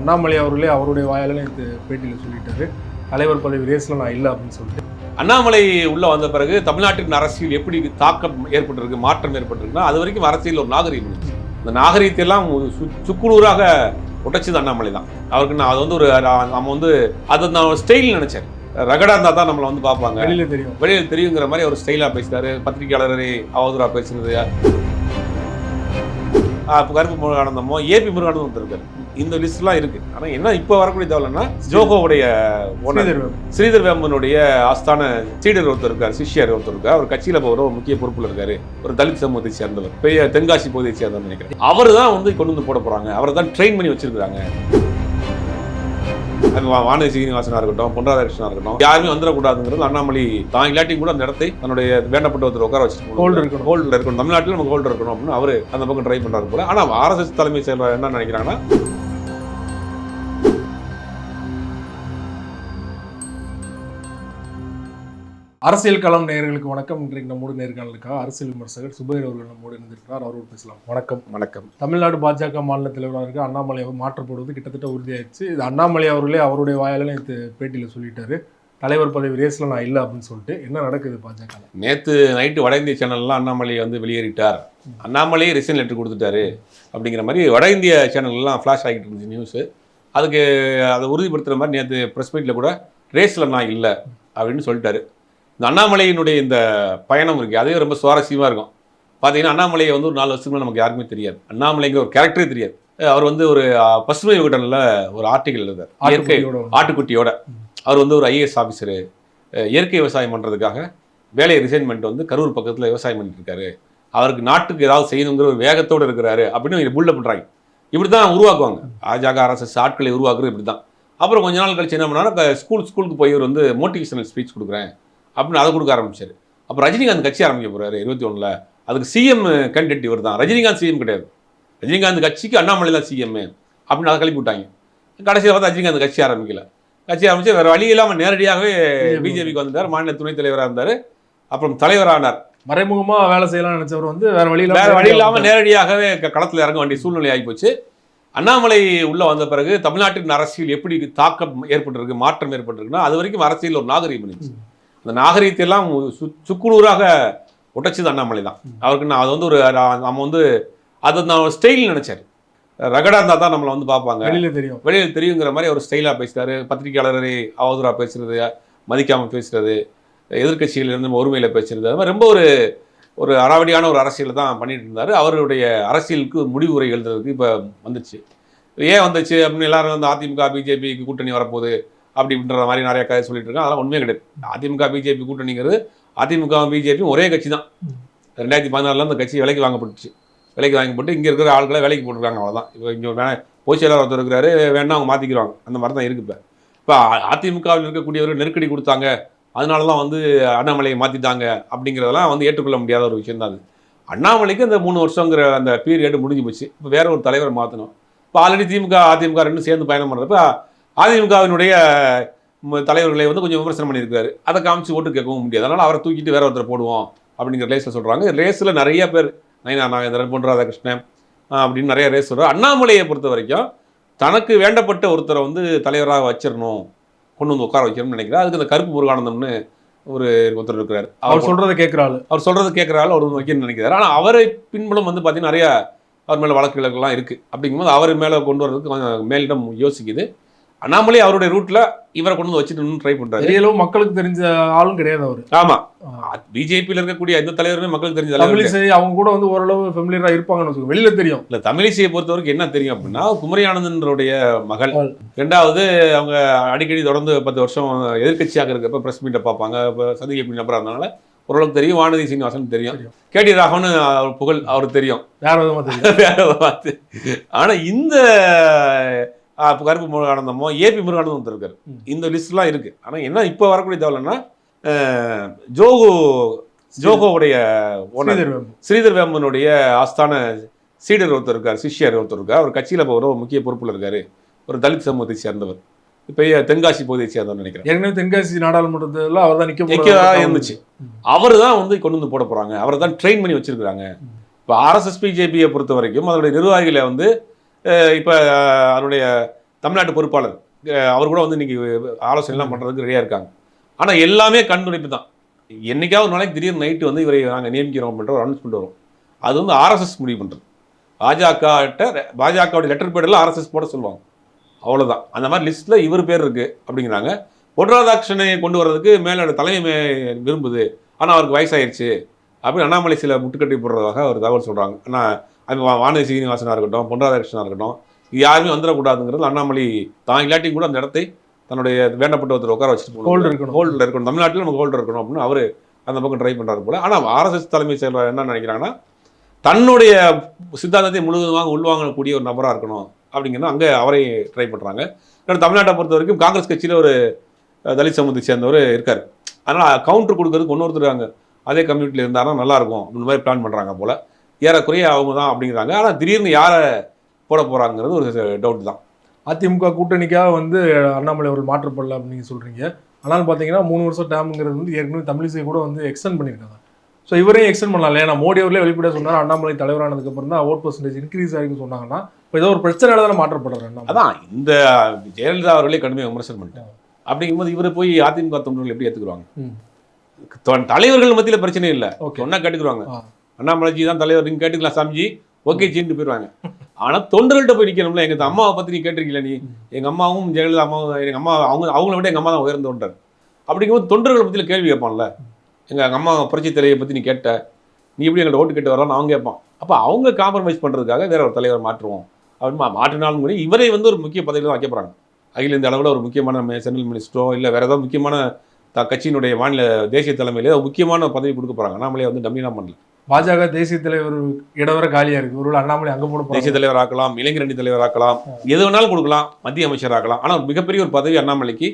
அண்ணாமலை அவர்களே அவருடைய வாயால நேற்று பேட்டியில் சொல்லிட்டாரு, தலைவர் பதவி ரேஸ்ல நான் இல்லை அப்படின்னு சொல்லிட்டு. அண்ணாமலை உள்ள வந்த பிறகு தமிழ்நாட்டின் அரசியல் எப்படி தாக்கம் ஏற்பட்டிருக்கு, மாற்றம் ஏற்பட்டிருக்குன்னா அது வரைக்கும் அரசியல் ஒரு நாகரீகம் இருந்துச்சு. அந்த நாகரீகத்தை எல்லாம் சுக்குநூறாக உடைச்சது அண்ணாமலை தான். அவருக்கு நான் அது வந்து ஒரு நம்ம வந்து அதை நான் ஸ்டைல் நினைச்சேன். ரகடா இருந்தால் தான் நம்மளை வந்து பார்ப்பாங்க, வெளியில் தெரியுங்கிற மாதிரி அவர் ஸ்டைலாக பேசிட்டாரு. பத்திரிகையாளரை அவதூறாக பேசுறது. கருப்பு முருகானந்தமோ ஏபி முருகானந்தம் இருக்காரு. இந்த லிஸ்ட்லாம் இருக்கு. ஆனால் என்ன இப்போ வரக்கூடிய தேவைன்னா ஜோகோவுடைய ஸ்ரீதர் வேம்பனுடைய ஆஸ்தான சீடர் ஒருத்தர் இருக்காரு, சிஷ்யர் ஒருத்தர் இருக்காரு. அவர் கட்சியில் ஒரு முக்கிய பொறுப்பில் இருக்காரு. ஒரு தலித் சமூகத்தை சேர்ந்தவர், பெரிய தென்காசி பகுதியை சேர்ந்தவர் நினைக்கிறேன். அவர் தான் வந்து கொண்டு வந்து போட போறாங்க. அவரை தான் ட்ரெயின் பண்ணி வச்சிருக்காங்க. வானதி சீனிவாசனா இருக்கட்டும், பொன் ராதாகிருஷ்ணனா இருக்கட்டும், யாருமே வந்துடக்கூடாதுங்கிறது அண்ணாமலை தான். இல்லாட்டி கூட அந்த இடத்தை தன்னுடைய வேண்டப்பட்ட ஒருத்தர் உட்கார வச்சுட்டு ஹோல்டர் இருக்கணும், தமிழ்நாட்டில் நமக்கு ஹோல்டர் இருக்கணும் அப்படின்னு அவரு அந்த பக்கம் ட்ரை பண்றாரு போல. ஆனா RSS தலைமை செயலர் என்ன நினைக்கிறாங்கன்னா, அரசியல் களம் நேயர்களுக்கு வணக்கம். இன்றைக்கு நம்மோடு நேர்காணலுக்காக அரசியல் விமர்சகர் சுபைர் அவர்கள் நம்மோடு இருந்திருக்கிறார். அவரோடு பேசலாம். வணக்கம். வணக்கம். தமிழ்நாடு பாஜக மாநில தலைவராக இருக்க அண்ணாமலை மாற்றப்படுவது கிட்டத்தட்ட உறுதியாயிடுச்சு. இது அண்ணாமலை அவர்களே அவருடைய வாயால நேற்று பேட்டியில் சொல்லிட்டாரு, தலைவர் பதவி ரேஸ்ல நான் இல்லை அப்படின்னு சொல்லிட்டு. என்ன நடக்குது பாஜக? நேற்று நைட்டு வட இந்திய சேனல்லாம் அண்ணாமலை வந்து வெளியேறிட்டார், அண்ணாமலையே ரிசைன் லெட்டர் கொடுத்துட்டாரு அப்படிங்கிற மாதிரி வட இந்திய சேனல்லாம் ஃப்ளாஷ் ஆகிட்டு இருந்துச்சு நியூஸு. அதுக்கு அதை உறுதிப்படுத்துகிற மாதிரி நேற்று ப்ரெஸ் மீட்டில் கூட ரேஸில் நான் இல்லை அப்படின்னு சொல்லிட்டாரு. இந்த அண்ணாமலையினுடைய இந்த பயணம் இருக்குது, அதே ரொம்ப சுவாரஸ்யமாக இருக்கும். பார்த்தீங்கன்னா அண்ணாமலையை வந்து ஒரு 4 வருஷத்துக்கு நமக்கு யாருக்குமே தெரியாது. அண்ணாமலைங்கிற ஒரு கேரக்டரே தெரியாது. அவர் வந்து ஒரு பசுமை விகடனில் ஒரு ஆர்டிகல் எழுதார், இயற்கை ஆட்டுக்குட்டியோட. அவர் வந்து ஒரு IAS ஆஃபீஸரு, இயற்கை விவசாயம் பண்ணுறதுக்காக வேலையை ரிசைன் பண்ணிட்டு வந்து கரூர் பக்கத்தில் விவசாயம் பண்ணிட்டு இருக்காரு. அவருக்கு நாட்டுக்கு ஏதாவது செய்யணுங்கிற ஒரு வேகத்தோடு இருக்கிறாரு அப்படின்னு புல்ல பண்ணுறாங்க. இப்படி தான் உருவாக்குவாங்க பாஜக RSS ஆட்களை உருவாக்குறது இப்படி தான். அப்புறம் கொஞ்ச நாள் கழிச்சு என்ன பண்ணாலும் ஸ்கூலுக்கு போய் இவர் வந்து மோட்டிவேஷனல் ஸ்பீச் கொடுக்குறேன் அப்படின்னு அதை கொடுக்க ஆரம்பிச்சார். அப்போ ரஜினிகாந்த் கட்சி ஆரம்பிக்க போகிறாரு 21. அதுக்கு CM கேண்டிடேட் இவர் தான். ரஜினிகாந்த் CM கிடையாது, ரஜினிகாந்த் கட்சிக்கு அண்ணாமலை தான் CM அப்படின்னு அதை கிளப்பி விட்டாங்க. கடைசியில் பார்த்தா ரஜினிகாந்த் கட்சி ஆரம்பிக்கல. கட்சி ஆரம்பிச்சு வேறு வழி இல்லாமல் நேரடியாகவே பிஜேபிக்கு வந்துட்டார். மாநில துணைத் தலைவராக இருந்தார், அப்புறம் தலைவரானார். மறைமுகமாக வேலை செய்யலாம்னு நினைச்சவர் வந்து வேறு வழி இல்லாமல் நேரடியாகவே களத்தில் இறங்க வேண்டிய சூழ்நிலை ஆகிப்போச்சு. அண்ணாமலை உள்ள வந்த பிறகு தமிழ்நாட்டின் அரசியல் எப்படி தாக்கம் ஏற்பட்டிருக்கு, மாற்றம் ஏற்பட்டிருக்குன்னா அது வரைக்கும் அரசியல் ஒரு நாகரீகம் இருந்துச்சு. அந்த நாகரீகத்தை எல்லாம் சுக்குநூறாக உடைச்சது அண்ணாமலை தான். அவருக்கு நான் அது வந்து ஒரு நம்ம வந்து அதை நான் ஸ்டைல் நினைச்சார். ரகடா இருந்தால் தான் நம்மளை வந்து பார்ப்பாங்க, வெளியில் தெரியுங்கிற மாதிரி ஒரு ஸ்டைலாக பேசிட்டாரு. பத்திரிகையாளரை அவதூறாக பேசுறது, மதிக்காமல் பேசுறது, எதிர்கட்சிகளிலிருந்து ஒருமையில் பேசுறது, அது மாதிரி ரொம்ப ஒரு அடாவடியான ஒரு அரசியல் தான் பண்ணிட்டு இருந்தார். அவருடைய அரசியலுக்கு முடிவுரை எழுதுறதுக்கு இப்போ வந்துச்சு. ஏன் வந்துச்சு அப்படின்னு எல்லாரும் வந்து அதிமுக பிஜேபிக்கு கூட்டணி வரப்போகுது அப்படின்ற மாதிரி நிறைய கதை சொல்லிட்டு இருக்காங்க. அதெல்லாம் உண்மையே கிடையாது. அதிமுக பிஜேபி கூட்டணிங்கிறது அதிமுக பிஜேபியும் ஒரே கட்சி தான். 2016 அந்த கட்சி விலைக்கு வாங்கப்பட்டுச்சு. விலைக்கு வாங்கப்பட்டு இங்கே இருக்கிற ஆட்களை வேலைக்கு போட்டுருக்காங்க, அவ்வளோதான். இப்போ இங்கே பொதுச் செயலாளர் ஒருத்தர் இருக்கிறாரு, வேணா அவங்க மாற்றிக்கிறாங்க. அந்த மாதிரி தான் இருக்குது. இப்போ அதிமுகவில் இருக்கக்கூடியவர்கள் நெருக்கடி கொடுத்தாங்க, அதனால தான் வந்து அண்ணாமலையை மாற்றிட்டாங்க அப்படிங்கிறதெல்லாம் வந்து ஏற்றுக்கொள்ள முடியாத ஒரு விஷயம் தான் அது. அண்ணாமலைக்கு அந்த 3 வருஷங்கிற அந்த பீரியட் முடிஞ்சு போச்சு. இப்போ வேற ஒரு தலைவரை மாற்றணும். இப்போ ஆல்ரெடி திமுக அதிமுக ரெண்டும் சேர்ந்து பயணம் பண்ணுறப்ப அதிமுகவினுடைய தலைவர்களை வந்து கொஞ்சம் விமர்சனம் பண்ணியிருக்காரு. அதை காமிச்சு ஓட்டு கேட்கவும் முடியாது. அதனால் அவரை தூக்கிட்டு வேற ஒருத்தர் போடுவோம் அப்படிங்கிற ரேஸில் சொல்கிறாங்க. ரேஸில் நிறைய பேர் நயினா நாகேந்திரன், பொன் ராதாகிருஷ்ணன் அப்படின்னு நிறைய ரேஸ் சொல்கிறார். அண்ணாமலையை பொறுத்த வரைக்கும் தனக்கு வேண்டப்பட்ட ஒருத்தரை வந்து தலைவராக வச்சிடணும், கொண்டு வந்து உட்கார வைக்கணும்னு நினைக்கிறார். அதுக்கு அந்த கருப்பு முருகானந்தம்னு ஒருத்தர் இருக்கிறார். அவர் சொல்கிறத கேட்குறாள் அவர் வந்து வைக்கணும்னு நினைக்கிறார். ஆனால் அவரை பின்புலம் வந்து பார்த்தீங்கன்னா நிறையா அவர் மேலே வழக்குகள்லாம் இருக்குது. அப்படிங்கும்போது அவர் மேலே கொண்டு வரதுக்கு கொஞ்சம் மேலிடம் யோசிக்குது. அண்ணாமலை அவருடைய ரூட்ல இவரை கொண்டு வந்து வச்சுட்டு ட்ரை பண்றாரு. மக்களுக்கு தெரிஞ்ச ஆளும் கிடையாது அவர். ஆமா, பிஜேபியில் இருக்கக்கூடிய எந்த தலைவருமே மக்களுக்கு தெரிஞ்ச தமிழிசை அவங்க கூட வந்து ஓரளவு ஃபெமிலியரா இருப்பாங்கன்னு வெளியில தெரியும். இல்ல, தமிழிசையை பொறுத்தவரைக்கும் என்ன தெரியும் அப்படின்னா, குமரி ஆனந்தனுடைய மகள். 2வது அவங்க அடிக்கடி தொடர்ந்து 10 வருஷம் எதிர்கட்சியாக இருக்கப்ப பிரஸ் மீட்டை பார்ப்பாங்க. சந்திக்க நபராக இருந்தனால ஓரளவுக்கு தெரியும். வானதி சீனிவாசன் தெரியும். KT ராகவன் புகழ் அவருக்கு தெரியும், வேற விதமா. ஆனா இந்த கருப்பு முருகானந்தமோ ஏபி முருகானந்தம் இருக்காரு. இந்த லிஸ்ட்லாம் இருக்கு. ஆனால் என்ன இப்போ வரக்கூடிய தேவைன்னா, ஜோகோவுடைய ஸ்ரீதர் வேம்பனுடைய ஆஸ்தான சீடர் ஒருத்தர் இருக்கார், சிஷ்யர் ஒருத்தர் இருக்கார். அவர் கட்சியில் ஒரு முக்கிய பொறுப்பில் இருக்காரு. ஒரு தலித் சமூகத்தை சேர்ந்தவர், இப்போ தென்காசி பகுதியை சேர்ந்தவர் நினைக்கிறேன். ஏற்கனவே தென்காசி நாடாளுமன்றத்தில் அவர் தான் நிற்க இருந்துச்சு. அவர் தான் வந்து கொண்டு வந்து போட போகிறாங்க, அவரை தான் ட்ரெயின் பண்ணி வச்சிருக்கிறாங்க. இப்போ RSS பிஜேபியை பொறுத்த வரைக்கும் அதனுடைய நிர்வாகிகளை வந்து இப்போ அவருடைய தமிழ்நாட்டு பொறுப்பாளர் அவர் கூட வந்து இன்னைக்கு ஆலோசனைலாம் பண்ணுறதுக்கு ரெடியாக இருக்காங்க. ஆனால் எல்லாமே கண்துடைப்பு தான். என்னைக்காவது ஒரு நாளைக்கு திடீர்னு நைட்டு வந்து இவரை நாங்கள் நியமிக்கிறோம் அப்படின்ற ஒரு அனௌன்ஸ்மெண்ட் வரும். அது வந்து ஆர்எஸ்எஸ் முடிவு பண்ணுறது. பாஜகவுடைய லெட்டர் பேடில் ஆர்எஸ்எஸ் போட சொல்லுவாங்க, அவ்வளோதான். அந்த மாதிரி லிஸ்ட்டில் இவர் பேர் இருக்குது அப்படிங்கிறாங்க. பொன் ராதாகிருஷ்ணனை கொண்டு வர்றதுக்கு மேலே தலைமை விரும்புது, ஆனால் அவருக்கு வயசாயிருச்சு அப்படின்னு அண்ணாமலை சில முட்டுக்கட்டி போடுறதாக ஒரு தகவல் சொல்கிறாங்க. ஆனால் அது வானதி சீனிவாசனாக இருக்கட்டும், பொன் ராதாகிருஷ்ணனாக இருக்கட்டும், இது யாருமே வந்துடக்கூடாதுங்கிறது அண்ணாமலை தான் இல்லாட்டி கூட அந்த இடத்தை தன்னுடைய வேண்டப்பட்ட ஒருத்தர் உட்கார வச்சுட்டு ஹோல்டில் இருக்கணும், தமிழ்நாட்டில் நமக்கு ஹோல்டர் இருக்கணும் அப்படின்னு அவர் அந்த பக்கம் ட்ரை பண்ணுறாரு போல. ஆனால் ஆர்எஸ்எஸ் தலைமை செயலர் என்ன நினைக்கிறாங்கன்னா, தன்னுடைய சித்தாந்தத்தை முழுவதுமாக உள்வாங்கக்கூடிய ஒரு நபராக இருக்கணும் அப்படிங்கிறது அங்கே அவரை ட்ரை பண்ணுறாங்க. தமிழ்நாட்டை பொறுத்த வரைக்கும் காங்கிரஸ் கட்சியில் ஒரு தலித் சமூகத்தை சேர்ந்தவர் இருக்கார். அதனால் கவுண்டர் கொடுக்கறதுக்கு ஒருத்தருக்காங்க, அதே கம்யூனிட்டியில் இருந்தாலும் நல்லாயிருக்கும் அப்படின்ற மாதிரி பிளான் பண்ணுறாங்க போல். ஏறக்குறைய அவங்க தான் அப்படிங்கிறாங்க. ஆனால் திடீர்னு யாரை போட போகிறாங்கிறது ஒரு டவுட் தான். அதிமுக கூட்டணிக்காக வந்து அண்ணாமலை அவர்கள் மாற்றப்படல அப்படின்னு சொல்கிறீங்க. ஆனால் பார்த்தீங்கன்னா 3 வருஷம் டேமுங்கிறது வந்து ஏற்கனவே தமிழிசை கூட வந்து எக்ஸ்டெண்ட் பண்ணியிருக்காங்க. ஸோ இவரையும் எக்ஸ்டெண்ட் பண்ணலாம். ஏன்னா மோடி அவர்களே வெளிப்படையாக சொன்னார், அண்ணாமலை தலைவரானதுக்கப்புறம் தான் ஓட் பர்சன்டேஜ் இன்க்ரீஸ் ஆகின்னு சொன்னாங்கன்னா இப்போ ஏதோ ஒரு பிரச்சனையால தானே மாற்றப்படுறாரு. அதான் இந்த ஜெயலலிதா அவர்களே கடுமையாக விமர்சனம் பண்ணிட்டாங்க. அப்படிங்கும்போது இவரை போய் அதிமுக தொண்டர்கள் எப்படி ஏற்றுக்குவாங்க? தலைவர்கள் மத்தியில் பிரச்சனை இல்லை, ஒன்றா கேட்டுக்குருவாங்க. அண்ணாமலைஜி தான் தலைவர், நீங்கள் கேட்டுக்கலாம் சாமிஜி, ஓகே சீன்ட்டு போயிடுவாங்க. ஆனால் தொண்டர்கள்ட்ட போய் நிற்கணும்ல. எங்கள் அம்மாவை பற்றி நீ கேட்டிருக்கீங்களா? நீ எங்கள் அம்மாவும் ஜெயலலிதா அம்மாவும் எங்கள் அம்மா அவங்கள விட எங்கள் அம்மா தான் உயர்ந்த தொண்டர். அப்படிங்கும்போது தொண்டர்கள் மத்தியில் கேள்வி கேட்பான்ல. எங்கள் அம்மா புரட்சி தலையை பற்றி நீ கேட்ட, நீ எப்படி எங்கள்கிட்ட ஓட்டு கேட்டு வரலாம்னு அவங்க கேட்பான். அப்போ அவங்க காம்ப்ரமைஸ் பண்ணுறதுக்காக வேற ஒரு தலைவர் மாற்றுவோம் அப்படின்னு மாற்றினாலும் கூட இவரை வந்து ஒரு முக்கிய பதவியில் தான் வைக்கப்படுறாங்க. அகில இந்த அளவில் ஒரு முக்கியமான சென்ட்ரல் மினிஸ்டரோ இல்லை வேறு ஏதாவது முக்கியமான கட்சியினுடைய மாநில தேசிய தலைமையிலே முக்கியமான பதவி கொடுக்க போகிறாங்க. அண்ணாமலையை வந்து டம்மிலாம் பண்ணல. பாஜக தேசிய தலைவர் இடம் வர காலியாக இருக்குது. ஒரு அண்ணாமலை அங்கே போட தேசிய தலைவர் ஆக்கலாம், இளைஞரணி தலைவர் ஆக்கலாம், எது வேணாலும் கொடுக்கலாம், மத்திய அமைச்சர் ஆக்கலாம். ஆனால் மிகப்பெரிய ஒரு பதவி அண்ணாமலைக்கு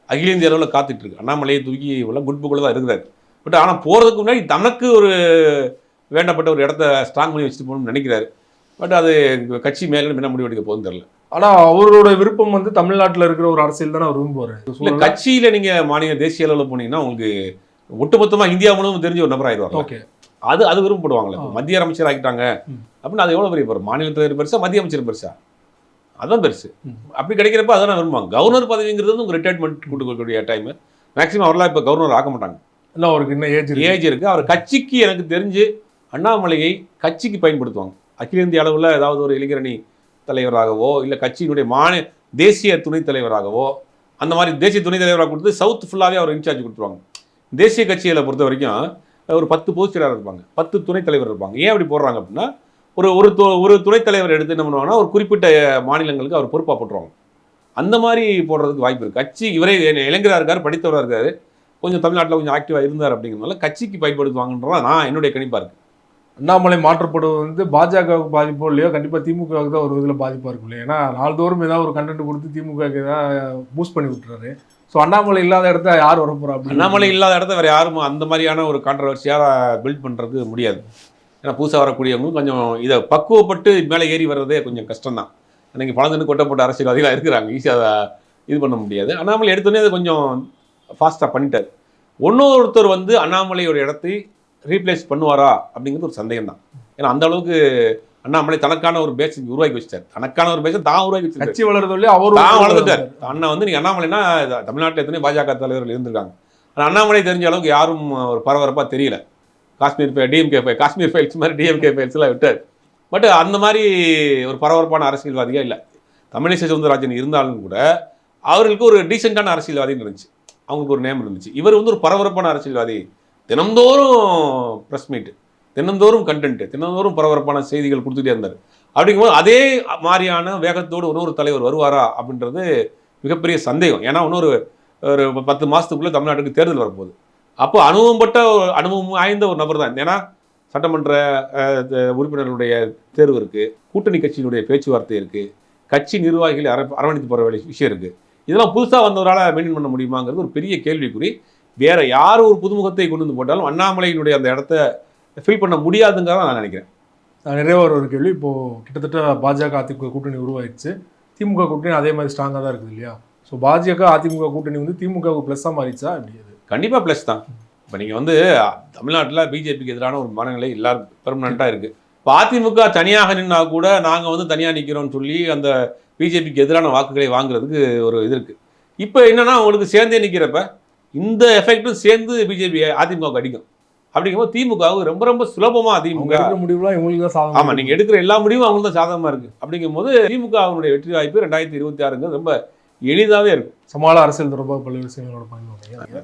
அகில இந்திய அளவில் காத்துட்டு இருக்கு. அண்ணாமலையை தூக்கி உள்ள குட் புக்கில் தான் இருக்கிறார். பட் ஆனால் போகிறதுக்கு முன்னாடி தனக்கு ஒரு வேண்டப்பட்ட ஒரு இடத்த ஸ்ட்ராங் பண்ணி வச்சுட்டு போகணும்னு நினைக்கிறாரு. பட் அது கட்சி மேலே என்ன முடிவு எடுக்க போகுதுன்னு தெரியல. ஆனால் அவரோட விருப்பம் வந்து தமிழ்நாட்டில் இருக்கிற ஒரு அரசியல் தானே அவர் விரும்புவார். இல்லை, கட்சியில் நீங்கள் மாநில தேசிய அளவில் போனீங்கன்னா உங்களுக்கு ஒட்டுமொத்தமாக இந்தியா முழுவதும் தெரிஞ்ச ஒரு நபர் ஆயிடுவாங்க. ஓகே, அது விரும்பப்படுவாங்களே. மத்திய அமைச்சர் ஆகிட்டாங்க அப்படின்னு அது எவ்வளோ பெரிய பெரும் மாநிலத்தில் பெருசா, மத்திய அமைச்சர் பெருசா, அதுதான் பெருசு. அப்படி கிடைக்கிறப்ப அதான் விரும்புவாங்க. கவர்னர் பதவிங்கிறது உங்கள் ரிட்டையர்மெண்ட் கொடுக்கக்கூடிய டைம். மேக்ஸிமம் அவரெல்லாம் இப்போ கவர்னர் ஆக்க மாட்டாங்க. இல்லை, அவருக்கு இன்னும் ஏஜ் இருக்குது. அவர் கட்சிக்கு எனக்கு தெரிஞ்சு அண்ணாமலையை கட்சிக்கு பயன்படுத்துவாங்க. அகில இந்திய அளவில் ஏதாவது ஒரு இளைஞரணி தலைவராகவோ இல்லை கட்சியினுடைய தேசிய துணைத் தலைவராகவோ அந்த மாதிரி தேசிய துணைத் தலைவராக கொடுத்து சவுத் ஃபுல்லாகவே அவர் இன்சார்ஜ் கொடுத்துருவாங்க. தேசிய கட்சிகளை பொறுத்த வரைக்கும் ஒரு 10 பொதுச் செயலாளர் இருப்பாங்க, 10 துணைத் தலைவர் இருப்பாங்க. ஏன் அப்படி போடுறாங்க அப்படின்னா, ஒரு துணைத் தலைவர் எடுத்து என்ன பண்ணுவாங்கன்னா ஒரு குறிப்பிட்ட மாநிலங்களுக்கு அவர் பொறுப்பாக போட்டுருவாங்க. அந்த மாதிரி போடுறதுக்கு வாய்ப்பு இருக்குது. கட்சி இவரே இளைஞராக இருக்கார், படித்தவராக இருக்கார், கொஞ்சம் தமிழ்நாட்டில் கொஞ்சம் ஆக்டிவாக இருந்தார் அப்படிங்கிறதுனால கட்சிக்கு பயன்படுத்துவாங்கன்றதான் நான் என்னுடைய கணிப்பாக இருக்குது. அண்ணாமலை மாற்றப்படுவது வந்து பாஜகவுக்கு பாதிப்போ இல்லையோ கண்டிப்பாக திமுகவுக்கு தான் ஒரு இதில் பாதிப்பாக இருக்கும் இல்லையா? ஏன்னா நாள்தோறும் ஏதாவது ஒரு கண்டென்ட் கொடுத்து திமுகவுக்கு ஏதாவது பூஸ்ட் பண்ணி விட்டுறாரு. ஸோ அண்ணாமலை இல்லாத இடத்த யார் வரப்போறா? அண்ணாமலை இல்லாத இடத்த வேறு யாரும் அந்த மாதிரியான ஒரு கான்ட்ரவர்சியாக பில்ட் பண்ணுறதுக்கு முடியாது. ஏன்னா புதுசாக வரக்கூடியவங்களும் கொஞ்சம் இதை பக்குவப்பட்டு மேலே ஏறி வர்றதே கொஞ்சம் கஷ்டம்தான். அன்றைக்கி பழந்துன்னு கொட்டப்பட்ட அரசியல்வாதிகளாக இருக்கிறாங்க, ஈஸியாக இது பண்ண முடியாது. அண்ணாமலை எடுத்தோடனே அதை கொஞ்சம் ஃபாஸ்ட்டாக பண்ணிட்டார். ஒருத்தர் வந்து அண்ணாமலையோட இடத்தை ரீப்ளேஸ் பண்ணுவாரா அப்படிங்கிறது ஒரு சந்தேகம் தான். ஏன்னா அந்த அளவுக்கு அண்ணாமலை தனக்கான ஒரு பேஸ் உருவாக்கி வச்சிட்டார். தனக்கான ஒரு பேஸை தான் உருவாக்கி வச்சு கட்சி வளர்றதுல அவர் தான் வளர்ந்துட்டார். அண்ணா வந்து நீங்கள் அண்ணாமலைனா தமிழ்நாட்டில் எத்தனை பாஜக தலைவர்கள் இருந்திருக்காங்க. ஆனால் அண்ணாமலை தெரிஞ்ச அளவுக்கு யாரும் ஒரு பரபரப்பாக தெரியல. காஷ்மீர் ஃபைல்ஸ் மாதிரி டிஎம்கே ஃபைல்ஸ்லாம் விட்டார். பட் அந்த மாதிரி ஒரு பரபரப்பான அரசியல்வாதியாக இல்லை. தமிழிசை சவுந்தரராஜன் இருந்தாலும் கூட அவர்களுக்கு ஒரு டீசெண்டான அரசியல்வாதின்னு இருந்துச்சு, அவங்களுக்கு ஒரு நேம் இருந்துச்சு. இவர் வந்து ஒரு பரபரப்பான அரசியல்வாதி. தினந்தோறும் ப்ரெஸ் மீட்டு, தினந்தோறும் கண்டென்ட்டு, தினந்தோறும் பரபரப்பான செய்திகள் கொடுத்துட்டே இருந்தார். அப்படிங்கும்போது அதே மாதிரியான வேகத்தோடு இன்னொரு தலைவர் வருவாரா அப்படின்றது மிகப்பெரிய சந்தேகம். ஏன்னா இன்னொரு 10 மாதத்துக்குள்ளே தமிழ்நாட்டுக்கு தேர்தல் வரப்போகுது. அப்போ அனுபவம் வாய்ந்த ஒரு நபர் தான். ஏன்னா சட்டமன்ற உறுப்பினர்களுடைய தேர்வு இருக்குது, கூட்டணி கட்சியினுடைய பேச்சுவார்த்தை இருக்குது, கட்சி நிர்வாகிகளை அரவணைத்து போகிற விஷயம் இருக்குது. இதெல்லாம் புதுசாக வந்தவரால் மெயின்டைன் பண்ண முடியுமாங்கிறது ஒரு பெரிய கேள்விக்குறி. வேற யார் ஒரு புதுமுகத்தை கொண்டு வந்து போட்டாலும் அண்ணாமலையினுடைய அந்த இடத்த ஃபில் பண்ண முடியாதுங்கிறத நான் நினைக்கிறேன். நிறைவேற ஒரு கேள்வி. இப்போது கிட்டத்தட்ட பாஜக அதிமுக கூட்டணி உருவாயிடுச்சு. திமுக கூட்டணி அதே மாதிரி ஸ்ட்ராங்காக தான் இருக்குது இல்லையா? ஸோ பாஜக அதிமுக கூட்டணி வந்து திமுகவுக்கு ப்ளஸ்ஸாக மாறிச்சா? அப்படியாது கண்டிப்பாக ப்ளஸ் தான். இப்போ நீங்கள் வந்து தமிழ்நாட்டில் பிஜேபிக்கு எதிரான ஒரு மனநிலை எல்லாரும் பெர்மனண்ட்டாக இருக்குது. இப்போ அதிமுக தனியாக நின்னா கூட நாங்கள் வந்து தனியாக நிற்கிறோம்னு சொல்லி அந்த பிஜேபிக்கு எதிரான வாக்குகளை வாங்குறதுக்கு ஒரு இது இருக்கு. இப்போ என்னன்னா அவங்களுக்கு சேர்ந்தே நிற்கிறப்ப இந்த எஃபெக்டும் சேர்ந்து பிஜேபி அதிமுக அடிக்கும். அப்படிங்கும்போது திமுகவுக்கு ரொம்ப ரொம்ப சுலபமா அதிமுக முடிவுலாம் இவங்களுக்கு தான் சாதகம். ஆமா, நீங்க எடுக்கிற எல்லா முடிவும் அவங்களுக்கு தான் சாதகமா இருக்கு. அப்படிங்கும்போது திமுகவுடைய வெற்றி வாய்ப்பு 2026 ரொம்ப எளிதாவே இருக்கும். சமாள அரசியல் தொடர்பாக பல்வேறு விஷயங்களோட பயன்படுத்துங்க.